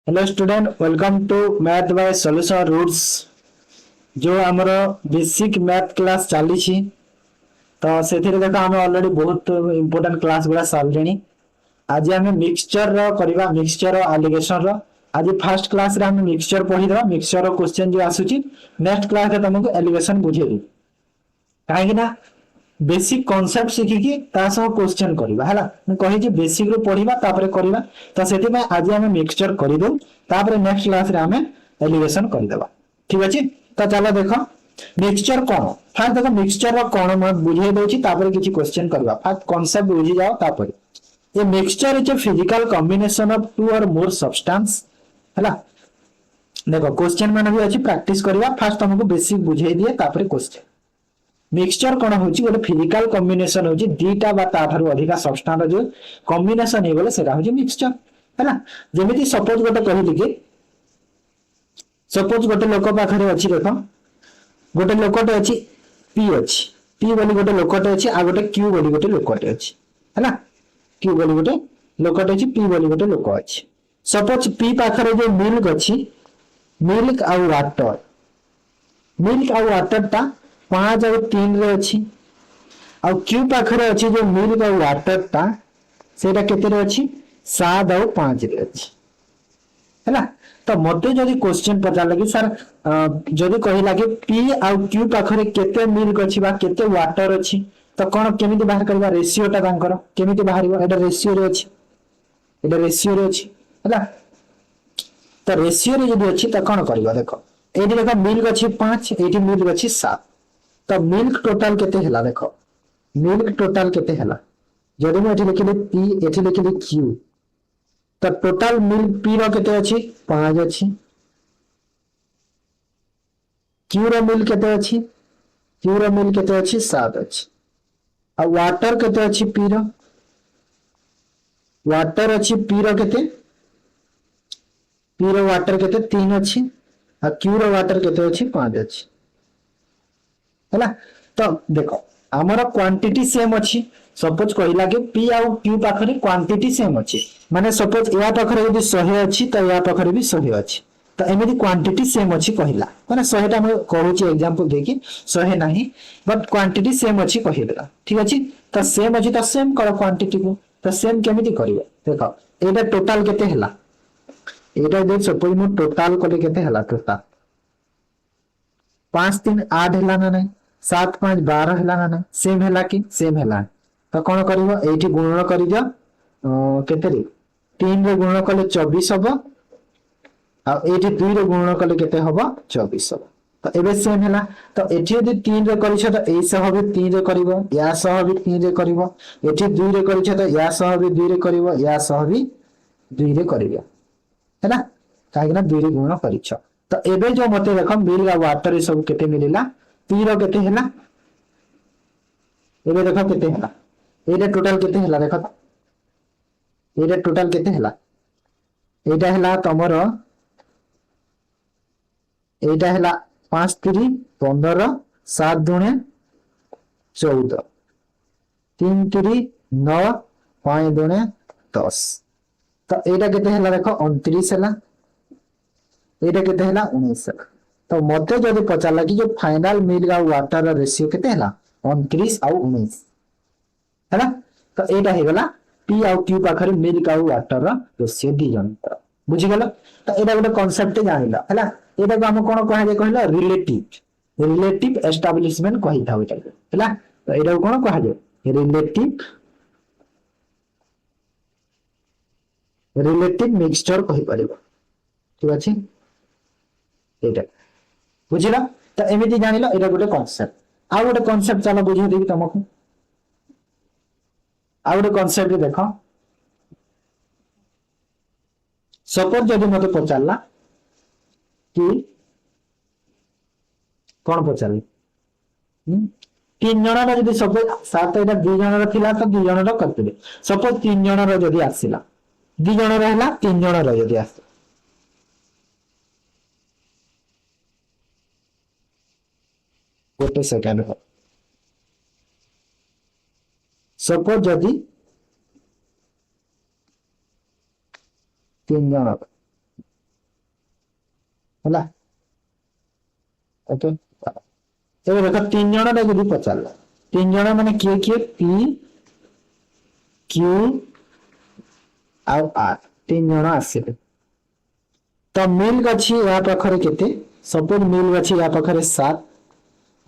Hello student, welcome to math by solution roots. जो आमर basic math class चली तो से देख आम ऑलरेडी बहुत इंपोर्टेंट क्लास गुड़ा सारे। आज आम मिक्सचर करवा मिक्सचर एलिगेशन रो। आज फर्स्ट क्लास रे आम मिक्सचर पढ़ीदा। मिक्सचर क्वेश्चन जो आसूची नेक्स्ट क्लास रे तुमको एलिगेशन बुझेबी। कहीं बेसिक कॉन्सेप्ट शिखिकी क्वेश्चन करवा है मैं कही बेसिक रू पढ़ा तापर करवा। तो से आज आम मिक्सचर करदे तापर नेक्स्ट क्लास रे आम एलिगेशन करदेबा। ठीक अच्छे। तो चलो देख मिक्सचर कौन। फास्ट देख मिक्सचर कौन मैं बुझे दूसरी किसी क्वेश्चन करवा। फास्ट कॉन्सेप्ट बुझी जाओ तापर a mixture is a physical combination of two or more substance है। देखो क्वेश्चन मान भी अच्छी प्रैक्टिस करवा। फास्ट तुमको बेसिक बुझे दिए तापर क्वेश्चन। मिक्सचर कौन होची गोटे फिजिकल कॉम्बिनेशन होची दीटा बा ताठारु अधिका सब्सटेंस जो कॉम्बिनेशन हे गले सेरा होची मिक्सचर हैला। जेमिति सपोज गोटे कहली कि सपोज गोटे लोक पाखरे अछि देखो गोटे लोकटे अछि पी अछि पी बोली गोटे लोकटे अछि आ गोटे क्यू बोली गोटे लोकटे अछि हैला। क्यू बोली गोटे लोकटे अछि पी बोली गोटे लोक अछि। सपोज पी पाखरे जो मिल्क अछि मिल्क आ वाटर टा 5 और 3 रे अछि आ क्यू पाखरे अछि जो मिल्क और वाटर टा सेटा केते रे अछि 7 और 5 रे अछि हैला। तो मते जदि क्वेश्चन पचार लगी सर जदि कहिला कि पी आउ क्यू पाखरे केते मिल्क अछि बा केते वाटर अछि तो कोन केमिति बाहर करबा रेशियो टा तांकर केमिति बाहरिबो एटा रेशियो रे अछि एटा रेशियो रे अछि हैला। तो रेशियो रे जदि अछि तो कोन करबा देखो एठी देखो मिल्क अछि 5 एठी मिल्क अछि 7 तो मिल्क टोटल केते हला देखो मिल्क टोटल केते हला जदि मैं एठी लिखिले पी एठी लिखिले क्यू तो टोटल मिल्क पी रो केते अछि 5 अछि क्यू रो मिल्क केते अछि क्यू रो मिल्क केते अछि 7 अछि आ वाटर केते अछि पी रो वाटर अछि पी रो केते पी रो वाटर केते 3 अछि आ क्यू रो वाटर केते अछि 5 अछि हैला। तो देखो हमर क्वांटिटी सेम अछि सपोज कहिला कि पी आउ क्यू पाखरे क्वांटिटी सेम अछि माने सपोज या पाखरे यदि 100 अछि तो या पाखरे भी 100 अछि तो एमिति क्वांटिटी सेम अछि कहिला माने 100 टा हम कहूची एग्जांपल देकी 100 नाही बट क्वांटिटी सेम अछि कहिला। ठीक अछि। तो सेम अछि तो सेम करो क्वांटिटी को तो सेम केमिति करिवे देखो एटा टोटल केते हला एटा दे सपोज मु टोटल कोले केते हला टोटल 5 3 8 हला ना नहीं 7 5 12 हला ना नहीं सेम हला कि सेम हला तो कौन करिवो एठी गुणन करि दियो केते रे 3 रे गुणन कले 24 हबो आ एठी 2 रे गुणन कले केते हबो 24 हबो तो एबे सेम हला। तो एठी यदि 3 रे करिछ तो ए सह भी 3 रे करिवो या सह भी 3 रे करिवो एठी 2 रे करिछ तो या सह भी 2 रे करिवो या सह भी 2 रे करिवो हैला काहे ना 2 रे गुणन करिछ। तो एबे जो मते देखो मिल आ वाटर सब केते मिलिला पी रो केते हला एबे देखो केते हला एटा टोटल केते हला देखो एटा टोटल केते हला एटा हला तमरो एटा हला 5 3 15 7 दुणे 14 3 3 9 5 दुणे 10 तो एटा केते हला देखो 29 हला एटा केते हला 19 हला। तो मते जदि पचारला कि जो फाइनल मिल्क आ वाटर रेशियो केते हला 29 आ 19 हैला। तो एटा हे गला पी आउ क्यू पाखरे मिल्क आ वाटर रेशियो दी जंतर बुझी गेलो। तो एटा गोटे कांसेप्ट जानिला हैला एटा को हम कोन कहा जे कहला रिलेटिव एस्टैब्लिशमेंट कहि थाउ एटा हैला। तो एटा कोन कहा जे रिलेटिव मिक्सचर कहि परिबो। ठीक अछि एटा बुझिला। तो एमिति जानिला एटा गोटे कांसेप्ट आ गोटे कांसेप्ट चलो बुझे देबी तुमको आ गोटे कांसेप्ट देखो सपोज जदि मते पचारला कि कौन पचारली 3 जणर जदि सपोज सात एटा 2 जणर थिला तो 2 जणर करथिबे सपोज 3 जणर जदि आसिला 2 जणर हैला 3 जणर जदि आस गोटे सेकंड सपोज जदि 3 जणर ହେଲା ओके ଏବେ ଦେଖ 3 ଜଣ ଯଦି ପଚାରିଲା 3 ଜଣ ମାନେ କିଏ କିଏ ପି क्यू ଆଉ आर 3 ଜଣ ଆସିଲେ ତ ମିଲ୍କ ଅଛି या ପାଖରେ କେତେ ସପୋଜ ମିଲ୍କ ଅଛି या ପାଖରେ 7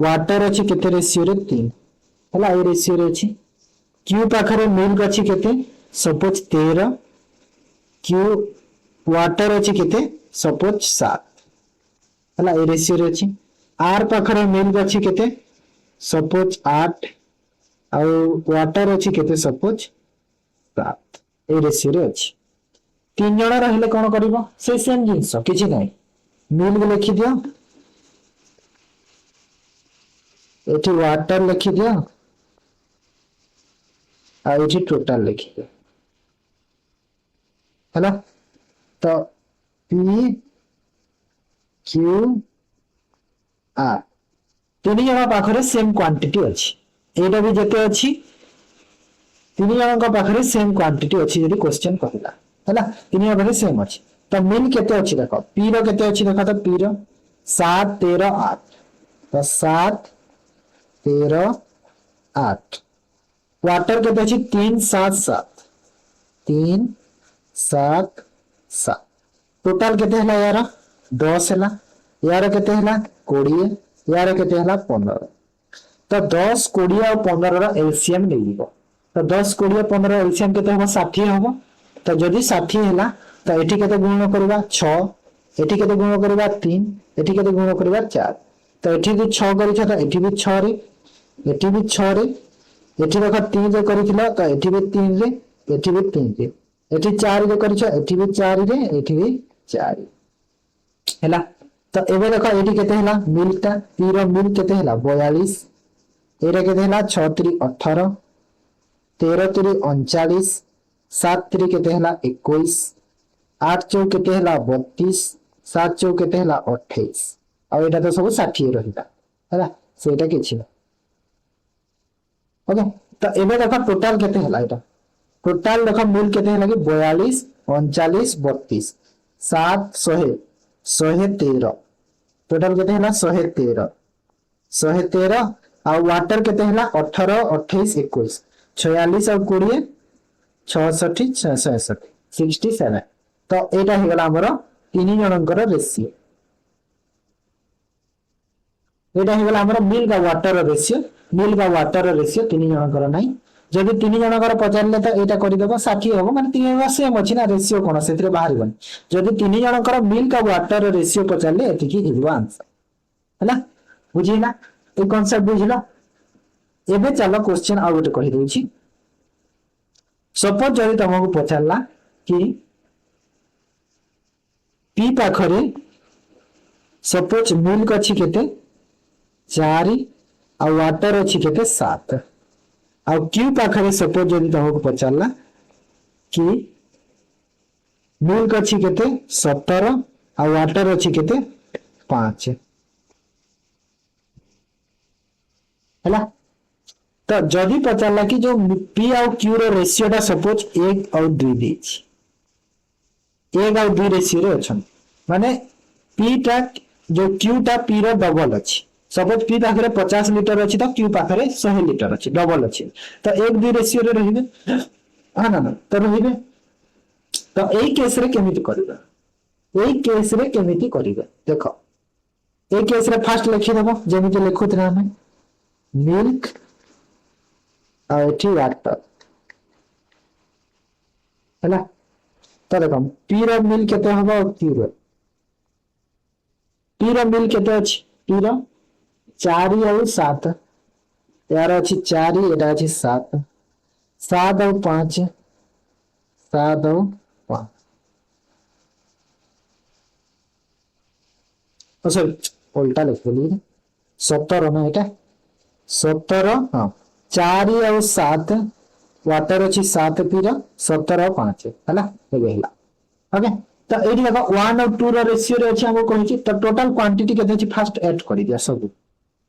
वाटर ଅଛି କେତେ ରେସିଓରେ 3 ହେଲା ଏ ରେସିଓରେ ଅଛି क्यू पाखरे मिल्क अच्छी केते सपोज 13 क्यू वाटर अच्छी केते सपोज 7 हला ए रेशियो रे अछि आर पाखरे मिल्क अच्छी केते सपोज 8 आउ वाटर अच्छी केते सपोज 7 ए रेशियो रे अछि तीन जण रहले कोन करबो से सेम जिंस किछि नै मिल्क लिखि दियो एठी वाटर लिखि दियो आ एठी टोटल लिखि दियो है तो पी क्यू आर तीन जन पाखरे सेम क्वांटिटी अच्छी एटा भी जते अच्छी तीन जन पाखरे सेम क्वांटिटी अच्छी यदि क्वेश्चन कहला हैला तीन जन पाखरे सेम अच्छी तो मिल केते अच्छी देखो पी रो केते अच्छी देखो तो पी रो 7 13 8 तो 7 13 8 वाटर केते अच्छी 3 7 7 3 7 7 टोटल केते हला यार 10 हला यार केते हला 20 यार केते हला 15 तो 10 20 और 15 रो एलसीएम लेइबो तो 10 20 15 एलसीएम केते हबो 60 हबो तो जदी 60 हला तो एठी केते गुणन करबा 6 एठी केते गुणन करबा 3 एठी केते गुणन करबा 4 तो एठी भी 6 करि छ तो एठी भी 6 रे एठी भी 6 रे एठी देखो 3 जे करिथिला तो एठी भी 3 रे एठी भी 3 रे एठी 4 जे करिछ एठी भी 4 रे एठी भी 4 हैला तो एबे देखो एठी केते हला मिल्कटा पी रो मिल्क केते हला 42 एरा केते हला 6 3 18 13 3 39 7 3 केते हला 21 8 4 केते हला 32 7 4 केते हला 28 आ एटा तो सब 60 रहिला हैला सेटा किछि ओके तो एबे देखो टोटल केते हला एटा टोटल देखो मिल्क केते हला कि 42 39 32 7 100 113 टोटल केते हला 113 113 आ वाटर केते हला 18 28 21 46 और 20 66 66 67 तो एटा हे गला हमरो तीन जनकर रेशियो एटा हे गला हमरो मिल्क आ वाटर रेशियो तीन जनकर नाही जदि तीन जनकर पचारले तो एटा करि देबो 60 होबो माने तीन जन सेम अछि ना रेशियो कोन सेतरे बाहर बन जदि तीन जनकर मिल्क आ वाटर रेशियो पचारले एति की हिबो आंसर हैला बुझिला ए कांसेप्ट बुझिला एबे चलो क्वेश्चन आ गोटे कहि देउछि सपोज जदि तुमको पचारला कि पी पाखरे सपोज मिल्क अछि केते 4 आ वाटर अछि केते 7 आ क्यू पाखरे सपोज जदि तुमको पचारला कि मिल्क अछि केते 17 आ वाटर अछि केते 5 हैला तो जदि पचारला कि जो पी और क्यू रो रेशियो टा सपोज 1 और 2 देछि 1 और 2 रेशियो रे अछन माने पी टा जो क्यू टा पी रो डबल अछि सपोज पी पाखरे 50 लीटर अछि तो क्यू पाखरे 100 लीटर अछि डबल अछि तो 1 2 रेशियो रे रहिबे हां ना तो रहिबे तो एई केस रे केमिति करबा देखो एई केस रे फर्स्ट लिखि देबो जेमिति लिखुतरा हम मिल्क आ एठी वाटर हैला तो देखो पी रो मिल्क केते हबो क्यू रो पी रो मिल्क केते अछि पी रो 4 और 7 यार अछि 4 एटा अछि 7 7 और 5 7 और 5 तो सर उल्टा लिख देली 17 ना एटा 17 हां 4 और 7 वाटर अछि 7 पी रो 17 और 5 हैला एबे हैला ओके तो एडी देखो 1 और 2 रो रेशियो रे अछि हमको कहि तो टोटल क्वांटिटी केते अछि फर्स्ट ऐड करि दिया सब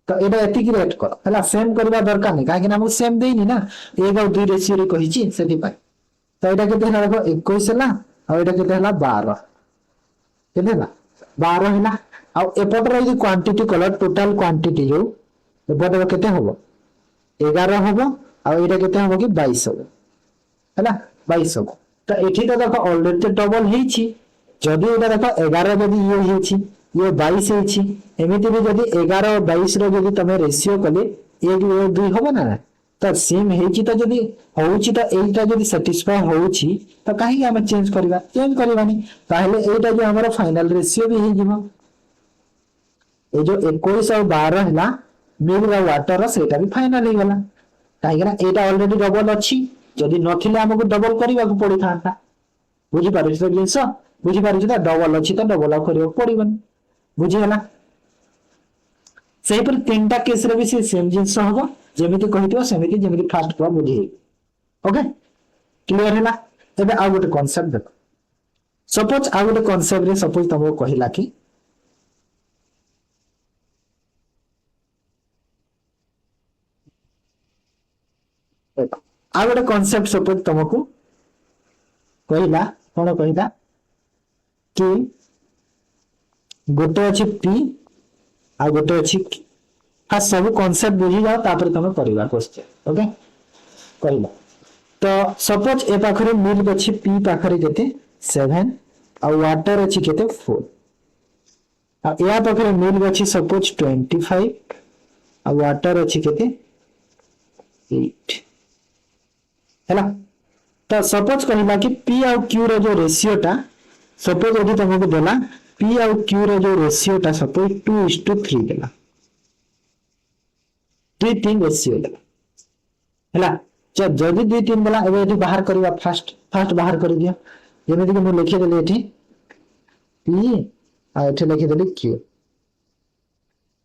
तो एटा एति की रेट कर हैला सेम करबा दरकार नै काहे कि हमको सेम देइनी ना 1 और 2 रेशियो रे कहि छि सेति पाइ तो एटा केते हला देखो 21 हला और एटा केते हला 12 केते हला 12 हैला आ एपटर जो क्वांटिटी कलर टोटल क्वांटिटी जो एपटर केते हबो 11 हबो आ एटा केते हबो कि 22 हबो हैला 22 हबो तो एठी तो देखो ऑलरेडी तो डबल हेछि जदी एटा देखो 11 जदी ये हेछि ये 22 हेछि एमिति भी जदी 11 और 22 रो जदी तमे रेशियो कले 1 और 2 हबो ना तो सेम हेछि तो जदी होउछि तो एटा जदी सैटिस्फाई होउछि तो काहे हम चेंज करबानी ताहले एटा जो हमर फाइनल रेशियो भी हे जिवो ए जो 21 और 12 हैला मिल रा वाटर सेटा भी फाइनल हे गला काहे ना एटा ऑलरेडी डबल अछि जदी नथिले हमकु डबल करबा को पड़ी थांता बुझी पारुछ तो जिंस बुझी पारुछ तो डबल अछि तो डबल आ करियो पड़िबन बुझी हला सेही पर तीनटा केस रे भी से सेम जिंस होबो जेमिति कहितो सेमिति जेमिति फास्ट पर बुझी ओके क्लियर हैला एबे आ गोटे कांसेप्ट देखो सपोज आ गोटे कांसेप्ट रे सपोज तमो कहिला कि आ गोटे कांसेप्ट सपोज तमको कहिला कोन कहिला कि गोटे अछि पी आ गोटे अछि हा सब कांसेप्ट बुझी जाओ तापर तमे करबा क्वेश्चन ओके करबा तो सपोज ए पाखरे मिल्क अछि पी पाखरे केते 7 आ वाटर अछि केते 4 आ या पाखरे मिल्क अछि सपोज 25 आ वाटर अछि केते 8 हैला तो सपोज कहिला कि पी और क्यू रो जो रेशियो टा सपोज यदि तुमको देला पी और क्यू रो जो रेशियो टा सपोज 2:3 देला 2:3 रेशियो देला हैला जदि 2:3 देला एबे एठी बाहर करबा फास्ट बाहर कर दिया जेमेति कि मु लिखि देली एठी पी आ एठी लिखि देली क्यू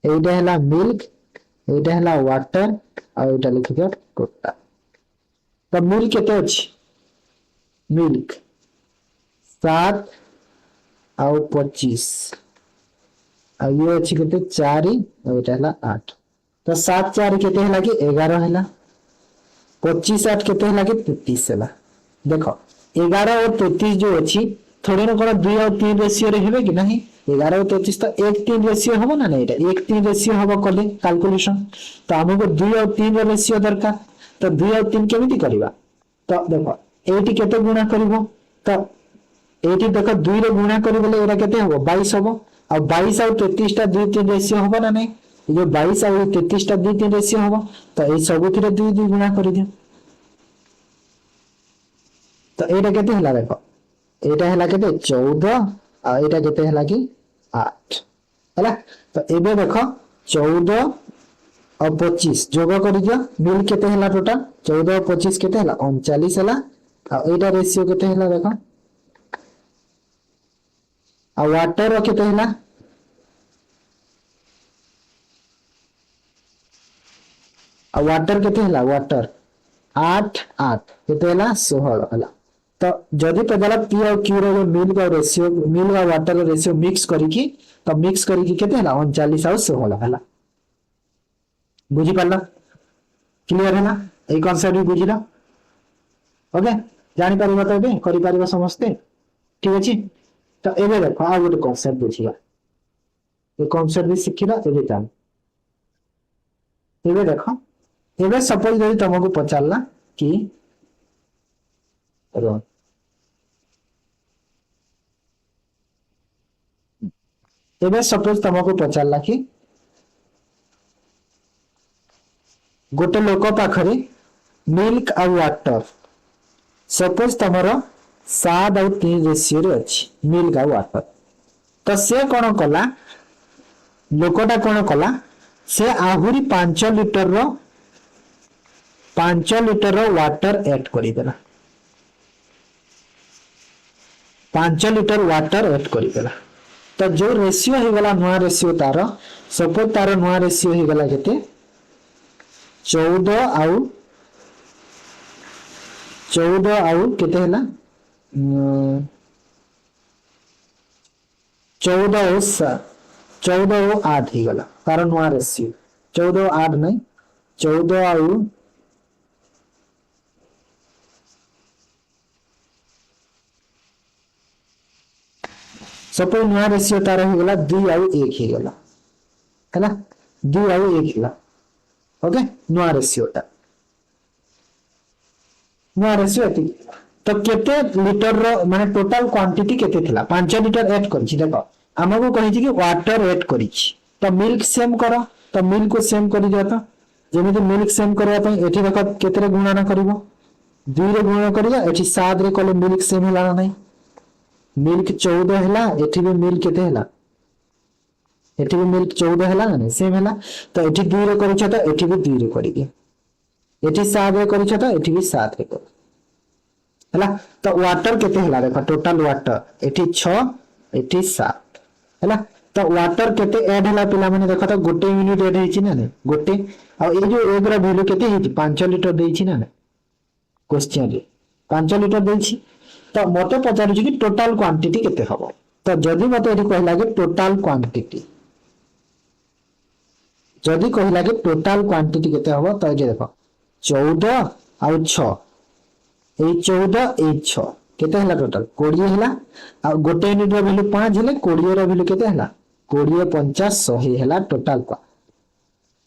एटा हैला मिल्क एटा हैला वाटर आ एटा लिखि दिया कोटा तो मिल्क केते अछि मिल्क 7 आउ 25 आ ये अछि केते 4 आ एटा हला 8 तो 7 4 केते हला कि 11 हला 25 8 केते हला कि 33 हला देखो 11 और 33 जो अछि थोड़े न कोन 2 और 3 रेशियो रे हेबे कि नहीं 11 और 33 तो 1:3 रेशियो हबो ना नहीं एटा 1:3 रेशियो हबो कले कैलकुलेशन तो हमको 2 और 3 रो रेशियो दरकार तो 2 और 3 केमिति करबा तो देखो एटी केते गुणा करबो तो एटी देखो 2 रे गुणा करी बोले एरा केते हबो 22 हबो आ 22 और 33 टा 2:3 रेशियो हबो ना नहीं ये 22 और 33 टा 2:3 रेशियो हबो तो ए सबथिरे 2 2 गुणा करी दियो तो एटा केते हला देखो एटा हला केते 14 आ एटा केते हला कि 8 हला तो एबे देखो 14 और 25 जोग करी दियो मिल केते हला टोटल 14 और 25 केते हला 39 हला आ एटा रेशियो केते हला देखो आ वाटर केते हला आ वाटर केते हला वाटर 8 8 केते हला 16 हला तो जदी पदला पी और क्यू रो मिल का रेशियो मिल और वाटर रो रेशियो मिक्स करिकि तो मिक्स करिकि केते हला 39 और 16 हला बुझी पाला क्लियर है ना ए कांसेप्ट भी बुझिला ओके जानि परिबा तो बे करि परिबा समस्ते ठीक अछि तो एबे देखो आ गोटे कांसेप्ट बुझिया ए कांसेप्ट भी सिखिला एबे जान एबे देखो एबे सपोज जदी तुमको पचारला कि रो एबे सपोज तुमको पचारला कि गोटे लोक पाखरे मिल्क और वाटर सपोज तमरो 7 और 3 रेशियो रे अछि मिल्क और वाटर तो से कोन कला लोकटा कोन कला से आहुरी 5 लीटर रो 5 लीटर रो वाटर ऐड करि देला 5 लीटर वाटर ऐड करि देला तो जो रेशियो हे गला नवा रेशियो तारो सपोज तारो नवा रेशियो हे गला केते 14 आउ केते हला 14 और 8 ही गला कारण नवा रेशियो 14 और 8 नहीं 14 आउ सपोज नुआ रेशियो तार हो गला 2 आउ 1 हे गला हैला 2 आउ 1 हेला ओके नुआ रेशियोटा नुआ रेशियो एति तो केते लिटर रो माने टोटल क्वांटिटी केते थिला 5 लिटर ऐड करछि देखो हमको कहि कि वाटर ऐड करिछि तो मिल्क सेम करो तो मिल्क को सेम करि दिया तो जेमिति मिल्क सेम करबा पई एठी देखो केते गुणन करबो 2 रे गुणन करिया एठी 7 रे कले मिल्क सेम होला ना नहीं मिल्क 14 हैला एठी भी मिल्क केते हैला एठी भी मिल्क 14 हैला ना सेम हैला तो एठी 2 रे करिछ तो एठी भी 2 रे करिगे एठी 7 रे करिछ तो एठी भी 7 रे कर हैला तो वाटर केते हैला देखो टोटल वाटर एठी 6 एठी 7 हैला तो वाटर केते ऐड हैला पिला माने देखो तो गोटे यूनिट ऐड हेछि ना ने गोटे आ ए जो एगरा वैल्यू केते हेछि 5 लिटर देछि ना ने क्वेश्चन रे 5 लिटर देछि तो मते पचारु कि टोटल क्वांटिटी केते हबो तो जदी मते एठी कहला कि टोटल क्वांटिटी जदी कहला कि टोटल क्वांटिटी केते हबो तो जे देखो 14 आउ 6 ए 14 ए 6 केते हला टोटल 20 हला आ गोटे यूनिट रो वैल्यू 5 हले 20 रो वैल्यू केते हला 20 50 100 हला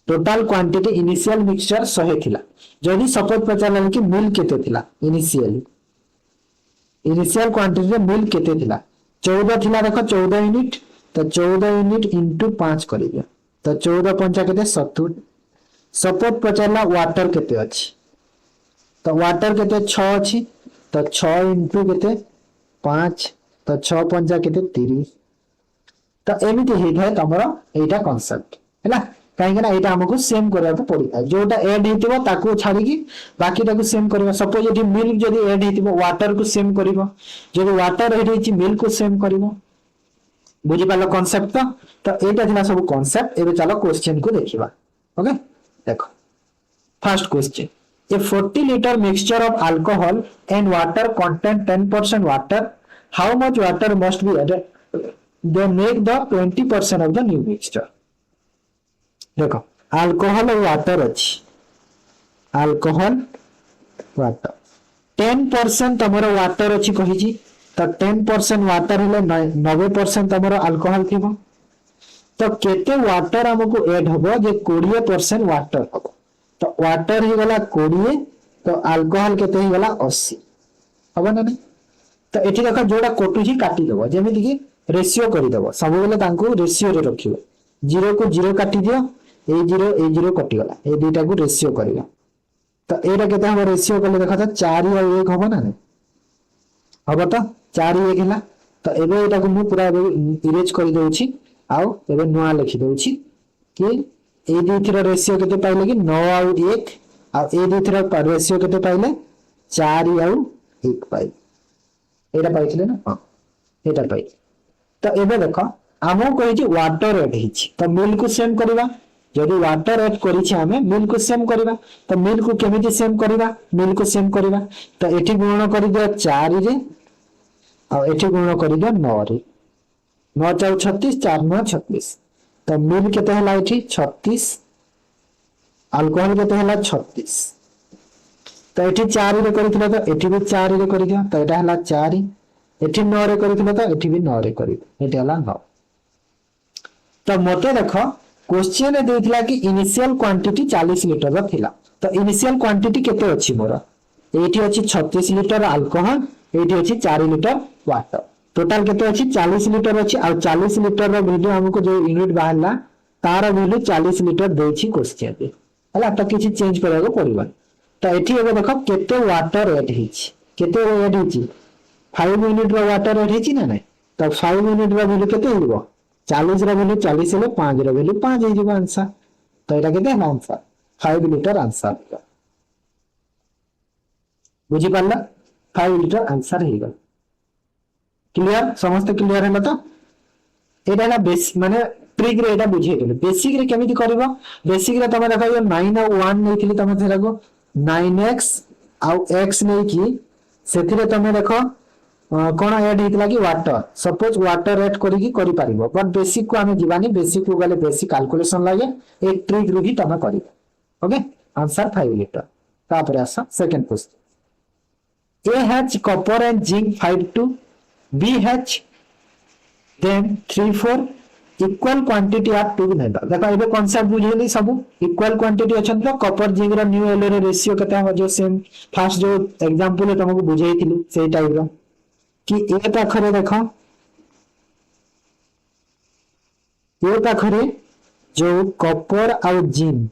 टोटल क्वांटिटी इनिशियल मिक्सचर 100 थिला जदी सपोज पचारला कि मिल्क केते थिला इनिशियल क्वांटिटी रे मिल्क केते थिला 14 थिला देखो 14 यूनिट तो 14 यूनिट इनटू 5 करियो तो 14 पंचा केते 70 सपोज पचारला वाटर केते अछि तो वाटर केते 6 अछि तो 6 इनटू केते 5 तो 6 पंचा केते 30 तो एमिति हे थाए तमरो एटा कांसेप्ट हैला काहे ना एटा हमको सेम करबा को पड़िता जोटा ऐड हेतिबो ताको छाडी की बाकी ताको सेम करबा सपोज एठी मिल्क जदी ऐड हेतिबो वाटर को सेम करबो जदी वाटर ऐड हेछि मिल्क को सेम करबो बुझि पालो कांसेप्ट तो एटा थिला सब कांसेप्ट एबे चलो क्वेश्चन को देखिबा ओके देखो first question a 40 liter mixture of alcohol and water contain 10% water how much water must be added they make the 20% of the new mixture देखो अल्कोहल और वाटर अछि अल्कोहल वाटर 10% तमरो वाटर अछि कहिछि तो 10% water हेले 90% तमरो alcohol थिबो तो केते water हमको ऐड हबो जे 20% वाटर हबो तो वाटर ही गला 20 तो अल्कोहल केते ही गला 80 हबो ना नहीं तो एठी देखो जोडा कोटु ही काटी देबो जेमिति कि रेशियो करि देबो सब बेले तांको रेशियो रे रखिबो 0 को 0 काटी दियो ए 0 कटि गला ए दुईटा को रेशियो करियो तो एटा केते हम रेशियो करले देखा तो 4 और 1 हबो ना हबो तो 4 1 हला तो एबे एटा को मु पूरा इरेज कर देउछि आउ एबे नुआ लिखि देउछि कि ए दुईथरा रेशियो केते पाइले कि 9 और 1 आ ए दुईथरा रेशियो केते पाइले 4 और 1 पाइ एटा पाइछले ना हां एटा पाइ तो एबे देखो हमो कहि जे वाटर ऐड हिछि तो मिल्क को सेम करबा जदी वाटर ऐड करिछि हमें मिल्क को सेम करबा तो मिल्क को केमिति सेम करबा मिल्क को सेम करबा तो एठी गुणन करि दियो 4 रे आ एठी गुणन करि दियो 9 रे 9 4 36 4 9 36 तो मिल्क केते हला एठी 36 अल्कोहल केते हला 36 तो एठी 4 रे करिथिला तो एठी भी 4 रे करि दियो तो एटा हला 4 एठी 9 रे करिथिला तो एठी भी 9 रे करि एटा हला 9 तो मते देखो क्वेश्चन देथिला कि इनिशियल क्वांटिटी 40 लिटर रा थिला तो इनिशियल क्वांटिटी केते अछि मोरा एठी अछि 36 लिटर अल्कोहल एठी अछि 4 लिटर वाटर टोटल केते अछि 40 लिटर अछि आ 40 लिटर रा वैल्यू हमको जो यूनिट बाहरला तार वैल्यू 40 लिटर देछि क्वेश्चन रे हला तो किछि चेंज करबा पड़िबा तो एठी एबे देखो केते वाटर ऐड हिछि केते ऐड हिछि 5 यूनिट रा वाटर ऐड हिछि ना नै तो 5 यूनिट रा वैल्यू केते हिबो 40 रा वैल्यू 40 हेले 5 रा वैल्यू 5 हे जिवो आंसर तो एटा केते आंसर 5 लिटर आंसर बुझी पाला 5 लिटर आंसर हे गल क्लियर समस्त क्लियर है तो एटा ना बेस माने ट्रिक रे एटा बुझे गेले बेसिक रे केमिति करबो बेसिक रे तमे देखा 9 और 1 नैथिली तमे थेला को 9x आउ x नै की सेथिरे तमे देखो कोन ऐड हितला कि वाटर सपोज वाटर ऐड करी की करि पारिबो बट बेसिक को हमें जीवानी बेसिक को गले बेसिक कैलकुलेशन लागे एक ट्रिक रू ही तमे करिबो ओके आंसर 5 लिटर तापर आसा second question A has copper and zinc 5 to B has then 3 4 equal quantity of two नेबर देखो एबे कांसेप्ट बुझेली सब इक्वल क्वांटिटी अछन तो कॉपर जिंक रो न्यू येलो रे रेशियो केते हो जो सेम फास्ट जो एग्जांपल तुमको बुझेइतिली सेही टाइप रो कि ए पाखरे देखो ए पाखरे जो कॉपर और जिंक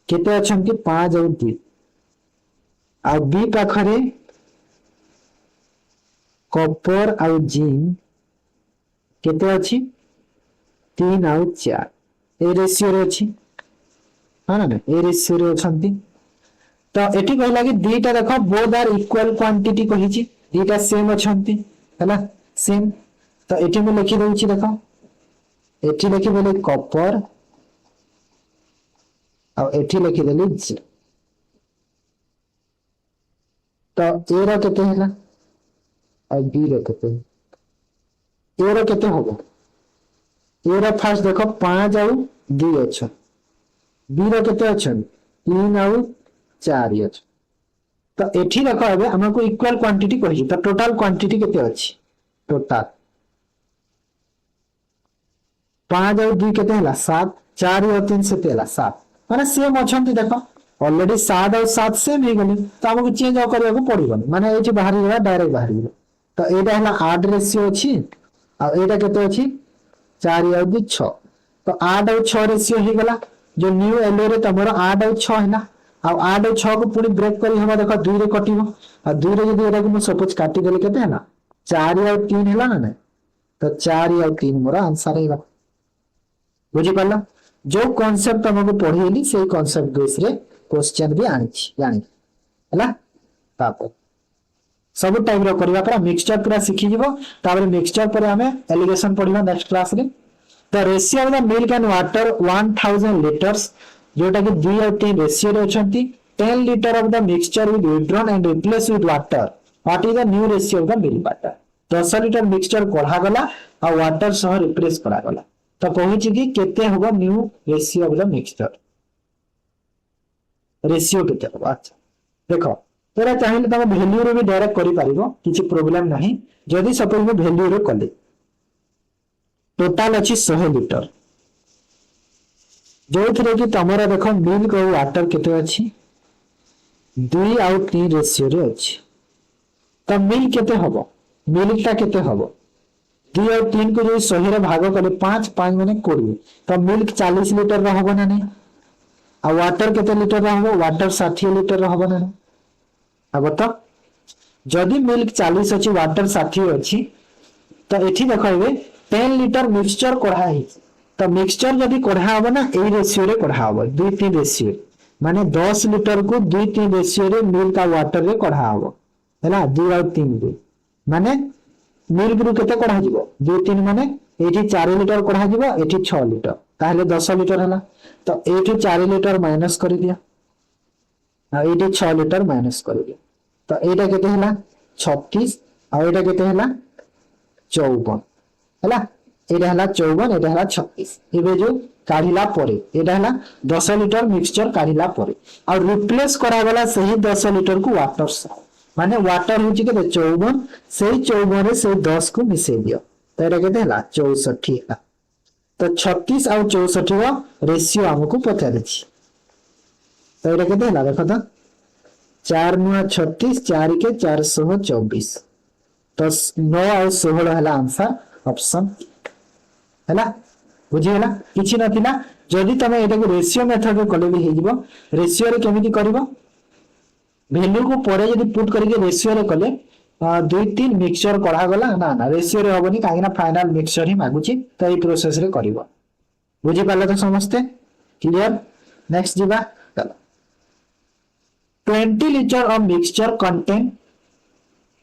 केते अछन कि 5 और 2 और बी पाखरे कॉपर और जिंक केते अछि 3 और 4 ए रेशियो रे अछि हां ना ए रेशियो रे अछंती तो एठी कहला कि दीटा देखो बोथ आर इक्वल क्वांटिटी कहिछि दीटा सेम अछंती हैला सेम तो एठी मैं लिखि दउछि देखो एठी लिखि देले कॉपर और एठी लिखि देले जिंक तो ए रो केते हैला और बी रो केते ए रो केते होबो ए रो फर्स्ट देखो 5 और 2 अच्छा बी रो केते अछन 3 और 4 अच्छा तो एठी देखो एबे हमको इक्वल क्वांटिटी कहि तो टोटल क्वांटिटी केते अछि टोटल 5 और 2 केते हला 7 4 और 3 से तेला 7 माने सेम अछंती देखो ऑलरेडी 7 और 7 सेम हे गले तो हमको चेंज करबा को पड़िबन माने एठी बाहरी गला डायरेक्ट बाहरी गला तो एटा हला 8 रेशियो अछि और एटा केते अछि 4 और 2 6 तो 8 और 6 रेशियो हे गला जो न्यू एलो रे तमरो 8 और 6 है ना और 8 और 6 को पूरी ब्रेक करी हवा देखो 2 रे कटिबो और 2 रे जदी एटा को सपोज काटी देले केते है ना 4 और 3 हैला ना तो 4 और 3 मोर आंसर हेगा बुझी पाला जो कांसेप्ट तुमको पढेली से कांसेप्ट बेस रे क्वेश्चन भी आनी जानी हैला तापर सब टाइप रो करबा पर मिक्सचर पूरा सिखि जीवो तापर मिक्सचर पर हमें एलिगेशन पढिबा नेक्स्ट क्लास रे the ratio of the milk and water 1000 litres जोटा कि 2 और 3 रेशियो रे अछंती 10 litre of the mixture will withdrawn and replace with water what is the new ratio of the milk water 10 litre mixture कोढ़ा गला और water सह replace करा गला तो कहिछि कि केते होबो new ratio of the mixture ratio केते होबो अच्छा देखो तेरा चाहिए तुम वैल्यू रे भी डायरेक्ट करि पारिबो किछि प्रॉब्लम नाही जदी सपोज में वैल्यू रे कले टोटल अछि 100 लीटर जो थरे कि तमरा देखो मिल्क और वाटर केते अछि 2 और 3 रेशियो रे अछि त मिल्क केते होबो मिल्क ता केते होबो 2 और 3 को जो 100 रे भाग कले 5 5 माने 20 तो मिल्क 40 लीटर रा होबो ना नहीं आ वाटर केते लीटर रा होबो वाटर 60 लीटर रा होबो ना नहीं अब तो जदी मिल्क 40 अछि वाटर 60 अछि तो एठी देखैबे 10 लीटर मिक्सचर कोढ़ा है तो मिक्सचर जदी कोढ़ा होबो ना ए रेशियो रे कोढ़ा होबो 2 3 रेशियो माने 10 लीटर को 2 3 रेशियो रे मिल्क और वाटर रे कोढ़ा होबो हैला 2 और 3 2 माने मिल्क रु केते कोढ़ा जिवो 2 3 माने एठी 4 लीटर कोढ़ा जिवो एठी 6 लीटर ताहले 10 लीटर हला तो एठी 4 लीटर माइनस कर दिया आ एठी 6 लीटर माइनस कर दिया तो एटा केते हला 36 और एटा केते हला 54 हला एटा हला 54 एटा हला 36 एबे जो काढिला परे एटा हला 10 लीटर मिक्सचर काढिला परे और रिप्लेस करा गला सही 10 लीटर को वाटर से माने वाटर होची के 54 सही 54 रे से 10 को मिसे दियो तो एटा केते हला 64 हला तो 36 और 64 रो रेशियो हमको पता अछि तो एटा केते हला देखो तो 4 नुआ 36 4 के 424 तो 9 और 16 हला आंसर ऑप्शन हैला बुझी हला किछि नथिला जदी तमे एटा को रेशियो मेथड रे कले भी हेजिबो रेशियो रे केमिति करबो वैल्यू को परे जदी पुट करके रेशियो रे कले 2 3 मिक्सचर कढा गला ना ना रेशियो रे होबनी काहे ना फाइनल मिक्सचर ही मागुची तो ई प्रोसेस रे करबो बुझी पाले तो समझते क्लियर नेक्स्ट जीवा चलो 20 liter of mixture contain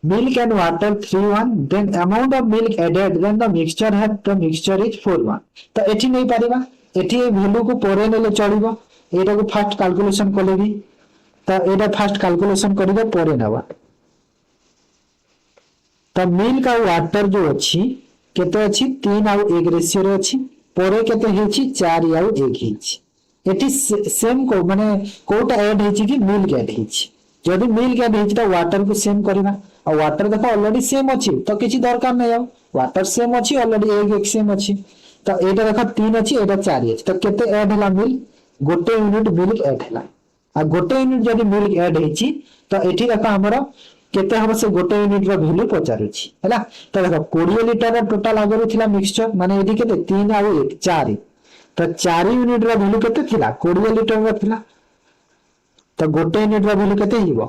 milk and water 3:1 then amount of milk added then the mixture is 4:1 तो एठी नहीं पारिबा एठी वैल्यू को परे नेले चलिबो एटा को फर्स्ट कैलकुलेशन करलेबी तो एटा फर्स्ट कैलकुलेशन करिबो परे नबा तो मिल्क और वाटर जो अछि केते अछि 3 और 1 रेशियो रे अछि परे केते हेछि 4 और 1 हेछि एटी सेम को माने कोटा ऐड हेछि कि मिल्क ऐड हेछि जदी मिल्क ऐड हेछि तो वाटर को सेम करबा और वाटर देखो ऑलरेडी सेम अछि तो किछि दरकार नै आउ वाटर सेम अच्छी ऑलरेडी एक सेम अच्छी तो एटा देख 3 अच्छी एटा 4 अच्छी तो केते ऐड हला मिल्क गोटे यूनिट मिल्क ऐड हला आ गोटे यूनिट जदी मिल्क ऐड हेची तो एठी देख हमर केते हम से गोटे यूनिट रो वैल्यू पचारुची हैला तो देखो 20 लीटर टोटल आगरो थिला मिक्सचर माने एठी केते 3 आ 1 4 तो 4 यूनिट रो वैल्यू केते थिला 20 लीटर रो थिला तो गोटे यूनिट रो वैल्यू केते हिबो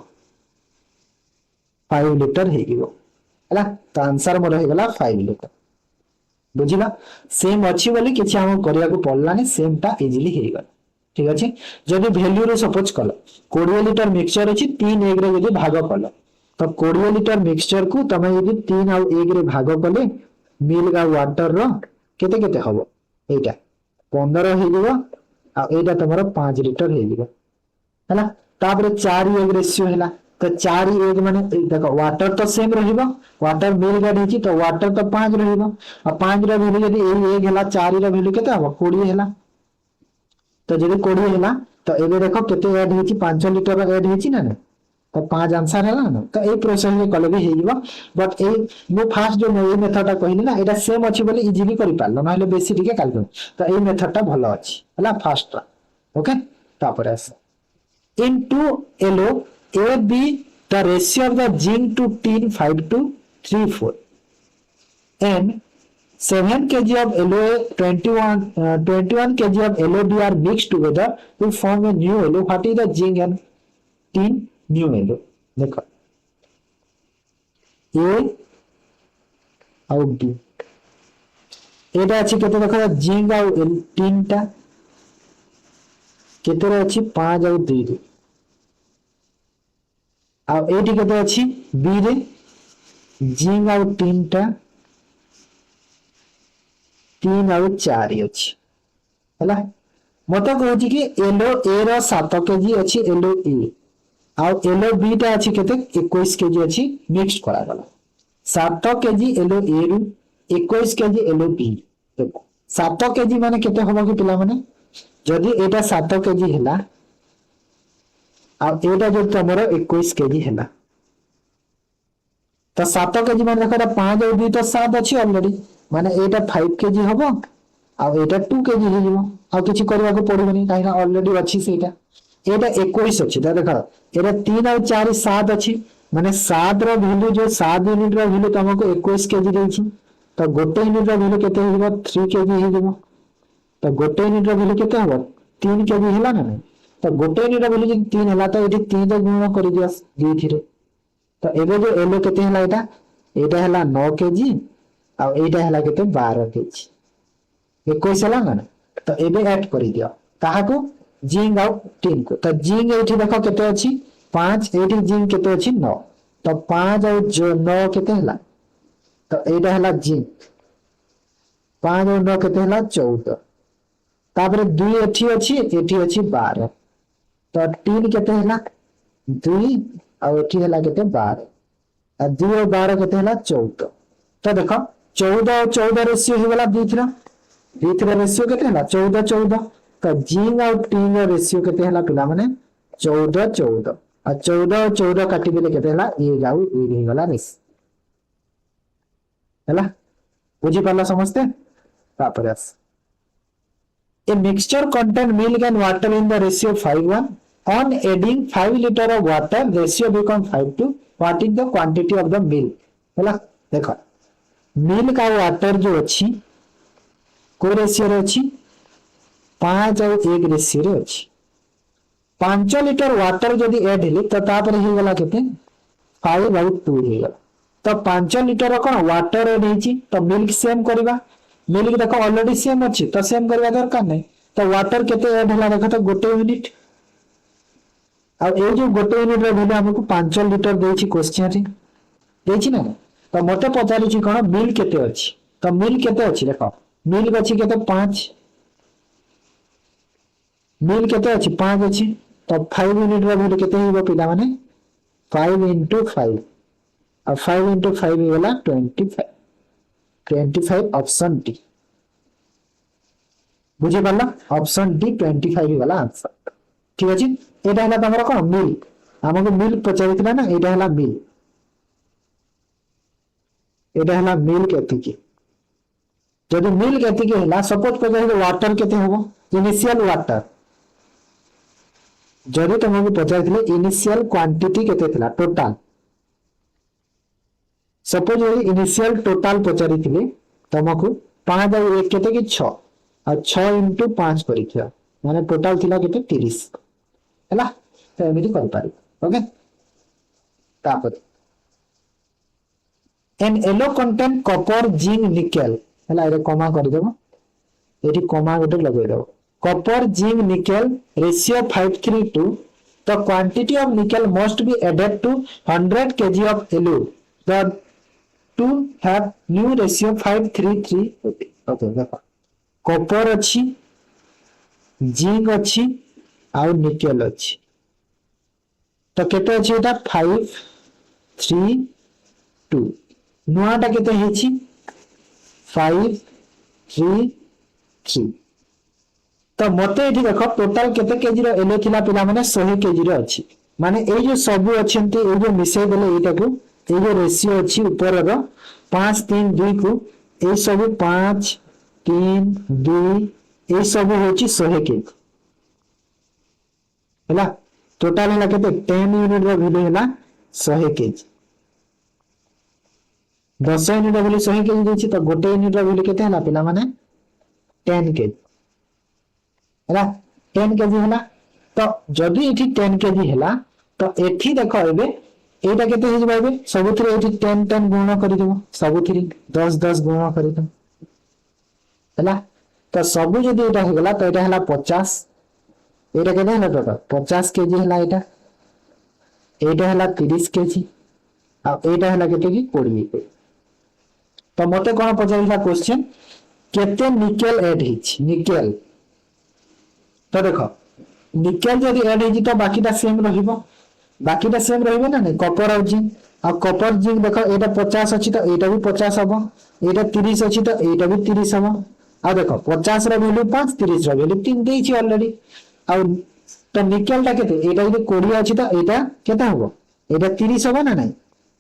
5 लीटर हेगिबो हैला तो आंसर मोर हे गला 5 लीटर बुझिला सेम अछि बोली किछि हम करिया को पड़लानी सेम ता इजीली हे गला ठीक अछि जदी वैल्यू रे सपोज कलो 20 लीटर मिक्सचर अछि 3 1 रे जदी भाग कलो तो 20 लीटर मिक्सचर को तमे यदि 3 आ 1 रे भाग कले मिल्क आ वाटर रो केते केते हबो एटा 15 हे जिवो आ एटा तमरो 5 लीटर हे जिवो हैला तापर 4 1 रेशियो हैला तो 4 1 माने देखो वाटर तो सेम रहिबो वाटर मिल्क ऐड हेची तो वाटर तो 5 रहिबो आ 5 रो वैल्यू यदि 1 हैला 4 रो वैल्यू केते हबो 20 हैला तो जदी 20 हैला तो एबे देखो केते ऐड हेची 5 लीटर ऐड हेची ना तो 5 आंसर हैला ना तो ए प्रोसेस में कले भी हेइबो बट ए मो फास्ट जो ए मेथडटा कहली ना एटा सेम अछि बोली इजीली करि पारलो नहले बेसी ठीक काल तो ए मेथडटा भलो अछि हैला फास्ट ओके तापर आस into yellow A B the ratio of the zinc to tin 5 to 3 4 and 7 kg of LOA 21 kg of LOB are mixed together to form a new yellow. What is the zinc and tin new yellow? देखो A और B एटा अछि केते देखो zinc और tin टा केते अछि 5 और 2 रे आ एटी केते अछि बी रे जिंक और 3 टा 3 और 4 अछि हैला मते कहूची कि एलो ए रो 7 केजी अछि एलो ए आ एलो बी टा अछि केते 21 केजी अछि मिक्स करा गला 7 केजी एलो ए रु 21 केजी एलो बी देखो 7 केजी माने केते होबो कि पिला माने जदी एटा 7 केजी हैला आ एटा जो तमरो 21 केजी हैला तो 7 केजी माने देखो 5 और 2 तो 7 अछि ऑलरेडी माने एटा 5 केजी हबो आ एटा 2 केजी हे जिवो आ किछि करबा को पड़िबनी काइना ऑलरेडी अछि सेटा एटा 21 अछि त देखो एटा 3 और 4 7 अछि माने 7 रो वैल्यू जो 7 यूनिट रो वैल्यू तमको 21 केजी देछि तो गोटे यूनिट रो वैल्यू केते हिबो 3 केजी हे जिवो तो गोटे यूनिट रो वैल्यू केते हबो 3 केजी हैला ना तो गोटे यूनिट रो वैल्यू 3 हैला तो एठी 3 रो गुण करि दियो दी थिरे तो एबे जो एलो केते हैला एटा हैला 9 केजी आ एटा हैला केते 12 केजी 21 हैला ना तो एबे ऐड करि दियो काहा को जिंक और टिन को तो जिंक एठी देखो केते अछि 5 एठी जिंक केते अछि 9 तो 5 और जो 9 केते हैला तो एटा हैला जिंक 5 और 9 केते हैला 14 तापर 2 एठी अछि एठी अछि 12 तो 3 केते हैला 2 और एठी हैला केते 12 आ 2 और 12 केते हैला 14 तो देखो 14 और 14 रेशियो हे वाला B3 रेशियो केते हैला 14 14 तो जिंक और टिन रो रेशियो केते हैला पिला माने 14 14 आ 14 और 14 काटी देले केते हैला ए गाउ ए हे वाला रेशियो हैला बुझी पाला समझते तापर आस A mixture contain milk and water in the ratio 5:1. On adding 5 liter of water, ratio become 5:2. What is the quantity of the milk? होला देखो मिल्क और वाटर जो अछि को रेशियो रे अछि 5 और 1 रेशियो रे अछि 5 लीटर वाटर जदी ऐड हेले तो तापर हे गला केते 5/2 हे गला तो 5 लीटर कोन वाटर ऐड हेची तो मिल्क सेम करबा मिल्क देखो ऑलरेडी सेम अछि तो सेम करबा दरकार नै तो वाटर केते ऐड होला देखो तो गोटे यूनिट आ ए जो गोटे यूनिट रे वैल्यू हमको 5 लीटर देछि क्वेश्चन रे देछि ना तो मते पचारि छि कोन मिल्क केते अछि तो मिल्क केते अछि देखो मिल्क अछि केते 5 मिल्क केते अछि 5 अछि तो 5 यूनिट रे वैल्यू केते हिबो पिला माने 5 into 5 और 5 into 5 हे वाला 25 ऑप्शन डी बुझे पाला ऑप्शन डी 25 वाला आंसर ठीक अछि एटा हला तमरा कोन मिल्क हमको मिल्क पचारितला ना एटा हला मिल्क एटा हला मिल्क एतिकी जदि मिल्क एतिकी हला सपोज पचार वाटर केते हबो इनिशियल वाटर जदि तुमको पचार इनिशियल क्वांटिटी केते थिला टोटल सपोज इनिशियल टोटल पचारी तुमको 5 और 1 केते कि 6 और 6 इंटू 5 करिथिया माने टोटल थिला केते 30 हैला तो एमिति कर पारि ओके तापर an yellow content copper zinc nickel हैला एरे कमा कर देबो एठी कमा गोटे लगे देबो copper zinc nickel ratio 5:3 the quantity of nickel must be added to 100 kg of yellow the to have new ratio 5:3 okay देखो कॉपर अच्छी जिंक अच्छी आउ निकेल अच्छी तो केते अछि एटा 5:3 नुआटा केते हेछि 5:3 तो मते एठी देखो टोटल केते केजी रो एलो थिला पिला माने 100 केजी रो अछि माने ए जो सब अछंती ए जो मिसै देले एटा को ए जो रेशियो अछि ऊपर रो 5:3:2 को ए सब 5:3:2 ए सब होछि 100 केजी हैला टोटल हैला केते 10 यूनिट रो वैल्यू हैला 100 केजी 10 यूनिट रो वैल्यू 100 केजी देछि तो गोटे यूनिट रो वैल्यू केते हैला पिला माने 10 केजी हैला 10 केजी हैला तो जदि एठी 10 केजी हैला तो एठी देखो एबे एटा केते हे जबाबे सबुथरे एठी 10 10 गुणा करि देबो सबुथरे 10 10 गुणा करि देबो हैला तो सबु जदि एटा हे गेला तो एटा हैला 50 एटा केते हैला टोटल 50 केजी हैला एटा हैला 30 केजी आ एटा हैला केते की 20 तो मते कोन पचारिला क्वेश्चन केते निकेल ऐड हिच निकेल तो देखो निकेल जदि ऐड हिची तो बाकीटा सेम रहिबो बाकीटा सेम रहिबो ना नहीं कॉपर और जिंक आ कॉपर जिंक देखो एटा 50 अछि तो एटा भी 50 हबो एटा 30 अछि तो एटा भी 30 हबो आ देखो 50 रो वैल्यू 5 30 रो वैल्यू 3 देछि ऑलरेडी आ तो निकेल टा केते एटा जदि 20 अछि तो एटा केते हबो एटा 30 हबो ना नहीं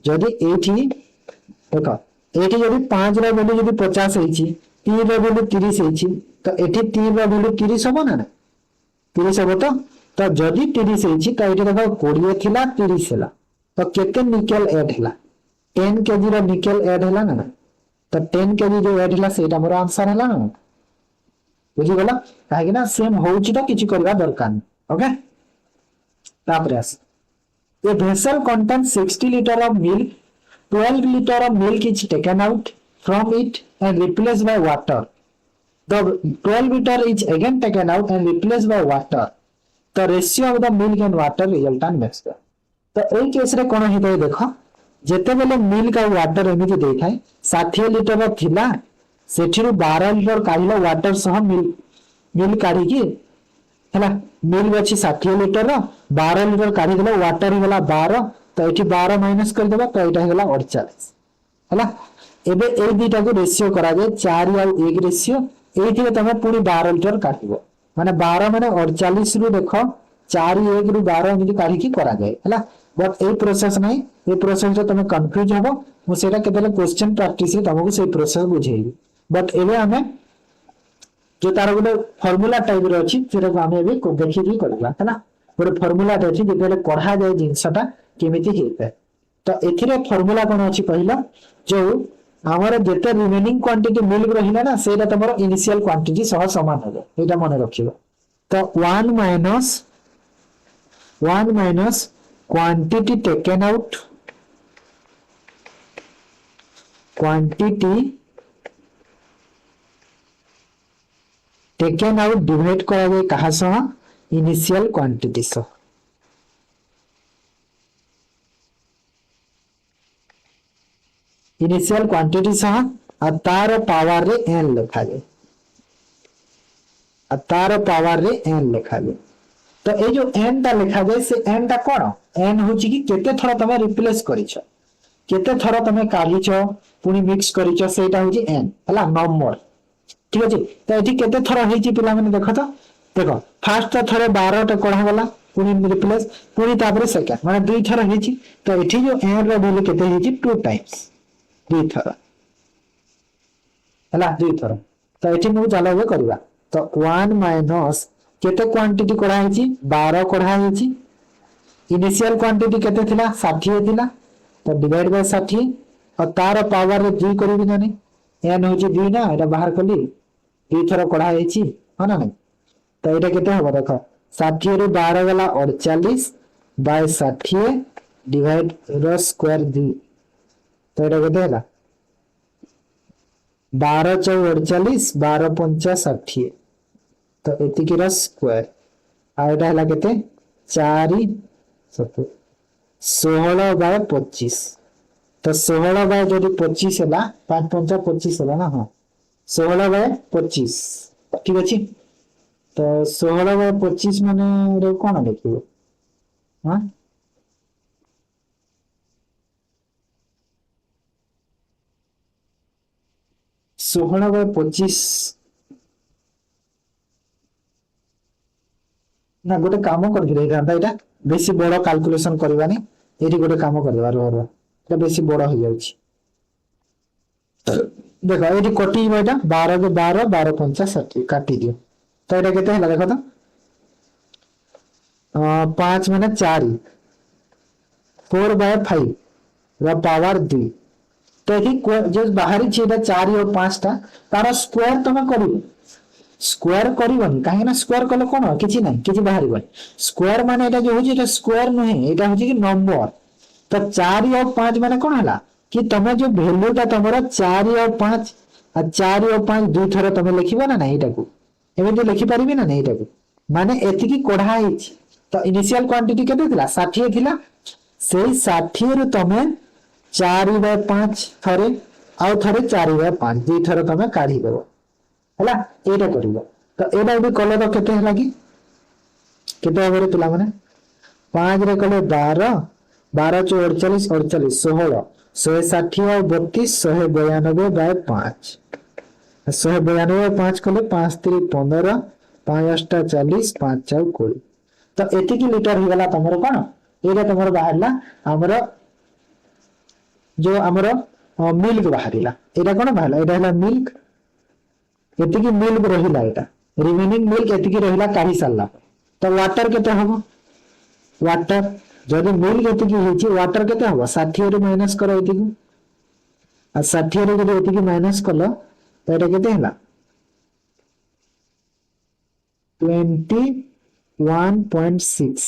जदि एठी देखो एठी जदि 5 रो वैल्यू जदि 50 हेछि 3 रो वैल्यू 30 हेछि तो एठी 3 रो वैल्यू 30 हबो ना नहीं 30 हबो तो जदि 30 हेछि तो एठी देखो 20 थिला 30 हैला तो केते निकेल ऐड हैला 10 केजी रो निकेल ऐड हैला ना तो 10 केजी जो ऐड हैला सेटा मोर आंसर हैला ना बुझि गेला काहे कि ना सेम होउछि तो किछि करबा दरकार नै ओके तापर आस a vessel contains 60 liter of milk 12 liter of milk is taken out from it and replaced by water the 12 liter is again taken out and replaced by water the ratio of the milk and water resultant makes तो एई case रे कोन हेतै देखो जेते बेले milk और water एमिति देई थाए 60 लिटर रो थिला सेठिरु 12 लिटर काढिलो वाटर सह मिल्क काढी की हैला मिल्क अछि 60 लिटर रो 12 लिटर काढी देलो वाटर होला 12 तो एठी 12 माइनस कर देबा तो एटा होला 48 हैला एबे ए दुटा को रेशियो करा जाय 4 और 1 रेशियो एठी तमे पूरी 12 लिटर काढिबो माने 12 माने 48 रु देखो 4 1 रु 12 एमिति काढी की करा जाय हैला बट ए प्रोसेस नै ए प्रोसेस रे तमे कंफ्यूज होबो मु सेटा केतेले क्वेश्चन प्रैक्टिस रे तमको से प्रोसेस बुझेइबी बट एबे हमें जो तार गोटे फार्मूला टाइप रे अछि सेटा को हमें एबे देखि भी करबा हैला गोटे फार्मूला रे अछि जेतेले कढा जाय जिंसटा केमिति हेतै तो एथिरे फार्मूला कोन अछि पहिला जो हमर जेते रिमेनिंग क्वांटिटी मिल्क रहिला ना सेटा तमरो इनिशियल क्वांटिटी सह समान होबो एटा मने रखिबो तो 1 minus quantity taken out divide करा जाए कहा सह इनिशियल क्वांटिटी सह इनिशियल क्वांटिटी सह आ तार पावर रे n लिखा जाए आ तार पावर रे n लिखा जाए तो ए जो n ता लिखा जाए से n ता कोन n होची कि केते थरा तमे रिप्लेस करिछ केते थरा तमे काढिछ पुनी मिक्स करिछ सेटा होची n हला नंबर ठीक अछि तो एठी केते थरा हेची पिला माने देखो फर्स्ट तो थरे 12 टा कोढा गला पुनी रिप्लेस पुनी तापरे सेकंड माने दुई थरा हेची तो एठी जो n रो वैल्यू केते हेची 2 टाइम्स दुई थरा हैला दुई थर तो एठी मु चलो ए करबा तो 1 माइनस केते क्वांटिटी कढा हेची 12 कढा हेची इनिशियल क्वांटिटी केते थिला 60 थिला तो डिवाइड बाय 60 और तार पावर रे 2 करबी ना नहीं एन होची 2 ना एटा बाहर कली दुई थर कढा हेची हो ना नहीं तो एटा केते हो देखो 60 रे 12 गला 48 बाय 60 डिवाइड रो स्क्वायर 2 तो एटा केते हला 12 चौ 48 12 पंचा 60 तो एतिकी रो स्क्वायर आ एटा हला केते 4 16 बाय 25 तो 16 बाय जो 25 है 5 पंचा 25 है ना हाँ 16 बाय 25 ठीक अच्छे तो 16 बाय 25 माने कौन लिखिए हाँ 16 बाय 25 ना गोटे काम कर बेसी बड़ कैलकुलेशन करवानी ये गोटे काम कर बेसी बड़ हो जाउछि देखो ये कटी एटा 12 के 12 12 पंचा 60 काटी दियो तो एटा केते हला देखो तो 5 माने 4 4 बाय 5 रा पावर 2 तो जो बाहरी छेदा 4 और 5 टा तार स्क्वायर तमे करिवो स्क्वायर करबनी काहे ना स्क्वायर कले कोन किछि नै किछि बाहरी बन स्क्वायर माने एटा जो होची एटा स्क्वायर नहे एटा होची कि नंबर तो 4 और 5 माने कोन हला कि तमे जो वैल्यूटा तमरा 4 और 5 आ 4 और 5 दुई थरा तमे लिखिबो ना एटा को एबे तो लिखि परिबे ना एटा को माने एतिकी कोढ़ा हिच तो इनिशियल क्वांटिटी केते थिला 60 थिला सेही 60 रु तमे 4 बाय 5 थरे आउ थरे 4 बाय 5 दुई थरा तमे काढी देबो हैला एटा करिवो तो एटा भी कले तो केते हला कि केते हमरे पिला माने 5 रे कले 12 12 चो 48 48 16 160 और 32 192 बाय 5 192 बाय 5 कले 5 3 15 5 8 40 5 4 20 तो एति की लीटर हो गला तमरो कोन एटा तमरो बाहरला हमरो जो हमरो मिल्क बाहरिला एटा कोन बाहरला एटा हला मिल्क एतिकी मिल्क रहिला एटा रिमेनिंग मिल्क एतिकी रहिला काढी सारला तो वाटर केते हबो वाटर जदि मिल्क एतिकी हेची वाटर केते हबो 60 रे माइनस करो एतिकी आ 60 रे जदि एतिकी माइनस कलो तो एटा केते हला 21.6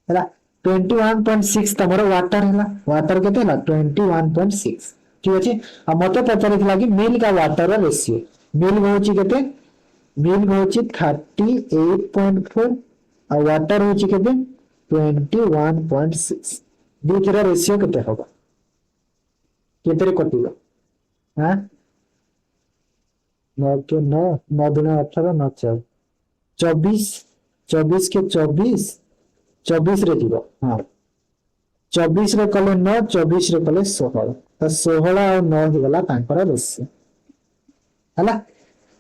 हला 21.6 तमरो वाटर हला वाटर केते हला 21.6 ठीक अछि आ मते पचारितला कि मिल्क आ वाटर रा रेशियो मिल्क होची केते मिल्क होची 38.4 और वाटर होची केते 21.6 दूसरा रेशियो केते होगा केते रे कटिलो हां 9 के 9 9 दुना 18 9 4 24 24 के 24 24 रे जीवो हां 24 रे कले 9 24 रे कले 16 तो 16 और 9 हो गला तांकर रेशियो हला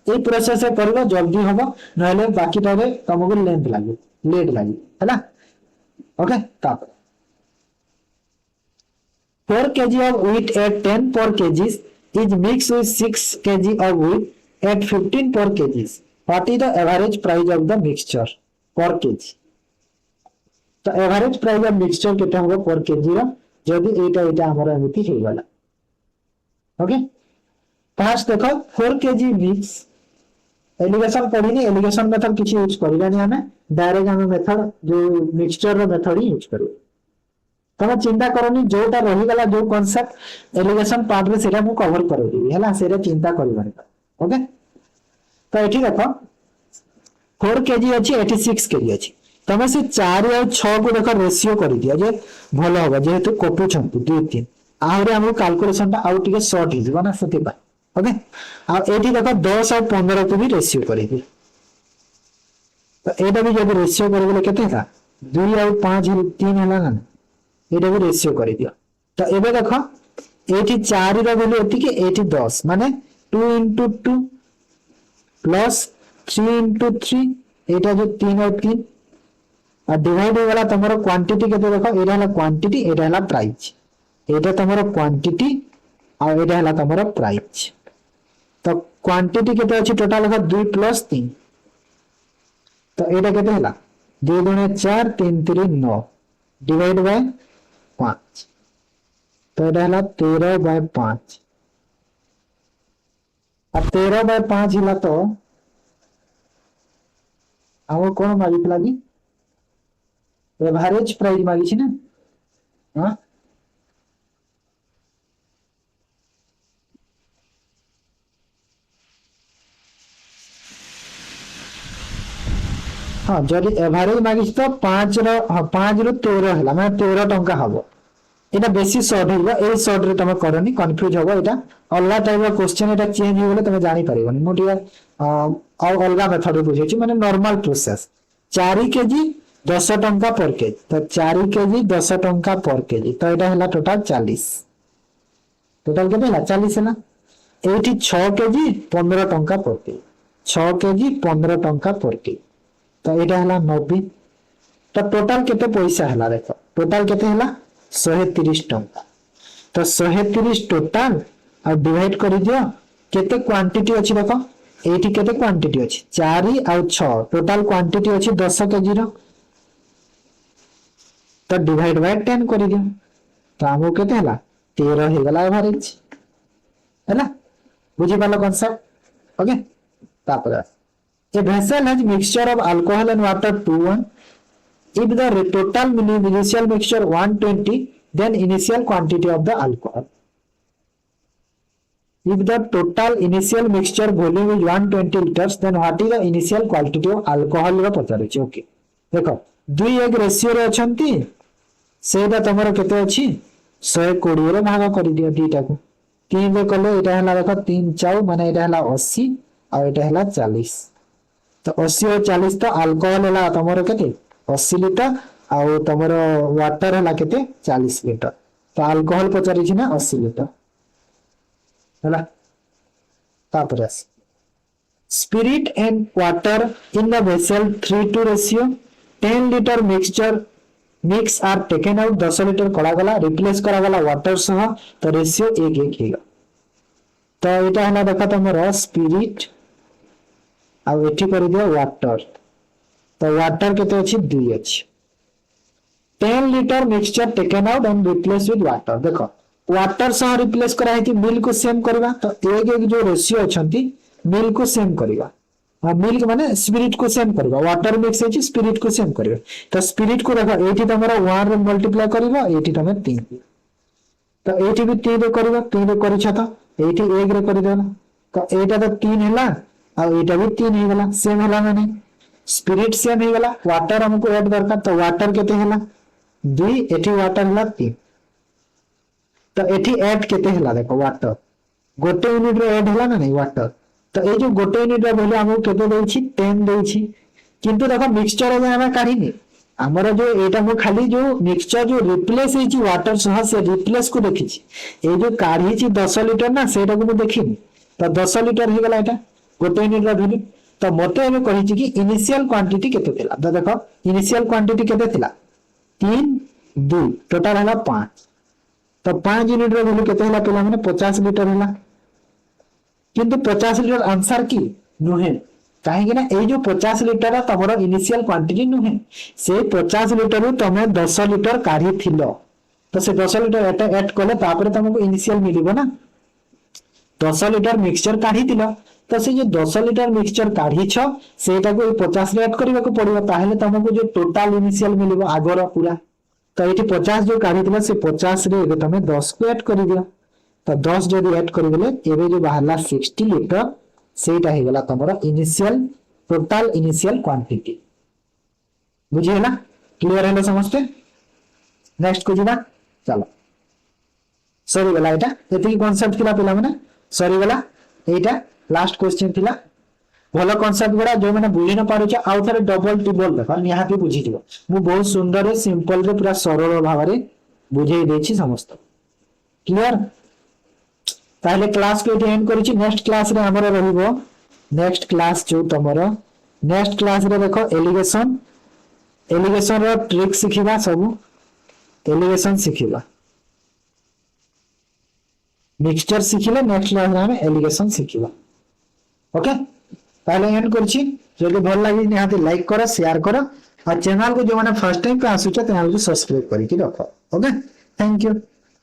ए प्रोसेस से करबो जल्दी होबो नहले बाकी टारे तुमको लेंथ लागी लेट लागी हला ओके तब 4 kg of wheat at 10 per kg is mixed with 6 kg of wheat at 15 per kg what is the average price of the mixture per kg तो एवरेज प्राइस ऑफ मिक्सचर केटा होबो पर KG रो जदी एटा हमर एमिति हे गला okay first देखो 4 kg mix alligation पढ़िनी एलिगेशन मेथड किछि यूज करबानी हमें डायरेक्ट हम मेथड जो मिक्सचर रो मेथड ही यूज करू तब चिंता करनी जोटा रही गला जो कांसेप्ट एलिगेशन पार्ट रे सेटा मु कवर कर देबी हला सेरे चिंता करबानी ओके तो एठी देखो 4 kg अछि 86 kg अछि तमे से 4 और 6 को देखो रेशियो कर दिया जे भलो होबा जेहेतु कॉपी छंतु 2 3 आउरे हम कैलकुलेशन टा आउट के शॉर्ट हिज बना सके बा ओके आ एठी देखो 10 और 15 को भी रेशियो करेबी तो एटा भी जब रेशियो करबले केते था 2 और 5 3 हला ना एटा भी रेशियो कर दियो तो एबे देखो एठी 4 रो वैल्यू एठी के एठी 10 माने 2 into 2 plus 3 into 3 एटा जो 3 और 3 आ डिवाइड हो गला तमरो क्वांटिटी केते देखो एटा हला क्वांटिटी एटा हला प्राइस एटा तमरो क्वांटिटी आ एटा हला तमरो प्राइस तो क्वांटिटी केते अछि टोटल देखो 2 + 3 तो एटा केते हला 2 गुणे 4 3 3 9 डिवाइड बाय 5 तो एटा हला 13/5 आ 13/5 हिला तो हमो कोन मागितला कि एवरेज प्राइस मागी छी ना हां हाँ जदि एवरेज मागिछ तो 5 रो हाँ 5 रो 13 हला माने 13 टंका हबो एटा बेसी शॉर्ट हिला ए शॉर्ट रे तमे करनी कंफ्यूज हबो एटा अलगा टाइप रो क्वेश्चन एटा चेंज हो गेले तमे जानि परिबनी मो ठीक आ अलगा मेथड बुझै छी माने नॉर्मल प्रोसेस 4 केजी 10 टंका पर केजी तो 4 केजी 10 टंका पर केजी तो एटा हला टोटल 40 टोटल केते हला 40 हला एठी 6 केजी 15 टंका पर केजी 6 केजी 15 टंका पर केजी तो एटा हला 90 तो टोटल केते पैसा हला देखो टोटल केते हला 130 टंका तो 130 टोटल आ डिवाइड करि दियो केते क्वांटिटी अछि देखो एठी केते क्वांटिटी अछि 4 आ 6 टोटल क्वांटिटी अछि 10 केजी रो तो डिवाइड बाय 10 करि दियो तो हमो केते हला 13 हे गला एवरेज हैला बुझि पालो कांसेप्ट ओके तापर a vessel has mixture of alcohol and water 2:1 if the total initial mixture 120 then initial quantity of the alcohol if the total initial mixture volume is 120 liters then what is the initial quantity of alcohol रो पचारे छी okay देखो 2:1 ratio रे अछंती सेटा तमरो केते अछि 120 रे भाग करि दियो दीटा को 3 रे कले एटा हला देखो 3 4 माने एटा हला 80 आ एटा हला 40 तो 80 और 40 तो अल्कोहल हला तमरो केते 80 लीटर आउ तमरो वाटर हला केते 40 लीटर तो अल्कोहल पचारि छी ना 80 लीटर हला तापर spirit and water in the vessel 3:2 ratio 10 liter mixture mix are taken out 10 litre कड़ा गला रिप्लेस करा गला वाटर सह तो रेशियो 1:1 हेगा तो एटा हला देखा तमरो स्पिरिट आ एठी कर दियो वाटर तो वाटर केते अछि 2 अछि 10 litre mixture taken out and replace with water देखो वाटर सह रिप्लेस करा हेती मिल्क को सेम करबा तो 1:1 जो रेशियो अछंती मिल्क को सेम करबा आ मिल्क माने स्पिरिट को सेम करबा वाटर मिक्स अछि स्पिरिट को सेम करबा तो स्पिरिट को देखो एठी तमरो 1 रे मल्टीप्लाई करबा एठी तमे 3 तो एठी भी 3 रे करबा 3 रे करि छ तो एठी 1 रे करि देला तो एटा तो 3 हैला आ एटा भी 3 हे गला सेम हैला माने स्पिरिट सेम हे गला वाटर हमको ऐड दरकार तो वाटर केते हैला 2 एठी वाटर हला 3 तो एठी ऐड केते हला देखो वाटर गोटे यूनिट रे ऐड हला ना नहीं वाटर तो ए जो गोटे यूनिट रे वैल्यू हमको केते देई छी 10 देई छी किंतु देखो मिक्सचर रे हम काढीनी हमर जो एटा मो खाली जो मिक्सचर जो रिप्लेस हे छी वाटर सह से रिप्लेस को देखि छी ए जो काढी छी 10 लीटर ना सेटा को मो देखिनी तो 10 लीटर हे गला एटा गोटे यूनिट रे वैल्यू तो मते हमें कहि छी कि इनिशियल क्वांटिटी केते थिला तो देखो इनिशियल क्वांटिटी केते थिला 3 2 टोटल हला 5 तो 5 यूनिट रे वैल्यू केते हला पेला माने 50 लीटर हला किंतु 50 लीटर आंसर की नुहे काहे कि ना ए जो 50 लीटर तमरो इनिशियल क्वांटिटी नुहे से 50 लीटर रु तमे 10 लीटर काढी थिलो तो से 10 लीटर एटा ऐड करले तापर तुमको इनिशियल मिलिबो ना 10 लीटर मिक्सचर काढी थिलो तो से जो 10 लीटर मिक्सचर काढी छ सेटा को 50 रे ऐड करबा को पड़िबो ताहेले तुमको जो टोटल इनिशियल मिलिबो आगरो पूरा तो एठी 50 जो काढी थिला से 50 रे तमे 10 को ऐड करि दियो तो 10 जदि ऐड करि देले एबे जो बाहरला 60 लीटर सेटा हे गला तमरो इनिशियल टोटल इनिशियल क्वांटिटी बुझी हैला क्लियर हैला समझते नेक्स्ट को जिना चलो सॉरी गला एटा एति कांसेप्ट थिला पिला माने सॉरी गला एटा लास्ट क्वेश्चन थिला भलो कांसेप्ट गुडा जो माने बुझी न पारुछ आउ थरे डबल टिबल देखो निहाती बुझी दिबो मु बहुत सुंदर सिंपल रे पूरा सरल भाबरे बुझेई देछि समस्त क्लियर ताले क्लास को एंड करिछि नेक्स्ट क्लास रे हमर रहिबो नेक्स्ट क्लास जो तमरो नेक्स्ट क्लास रे देखो एलिगेशन एलिगेशन रो ट्रिक सिखिबा सब एलिगेशन सिखिबा मिक्सचर सिखिले नेक्स्ट क्लास रे हम एलिगेशन सिखिबा ओके ताले एंड करछि जदि भल लागि निहाती लाइक करो शेयर करो और चैनल को जो माने फर्स्ट टाइम पे आसुछ चैनल को सब्सक्राइब करिक रखो ओके थैंक यू।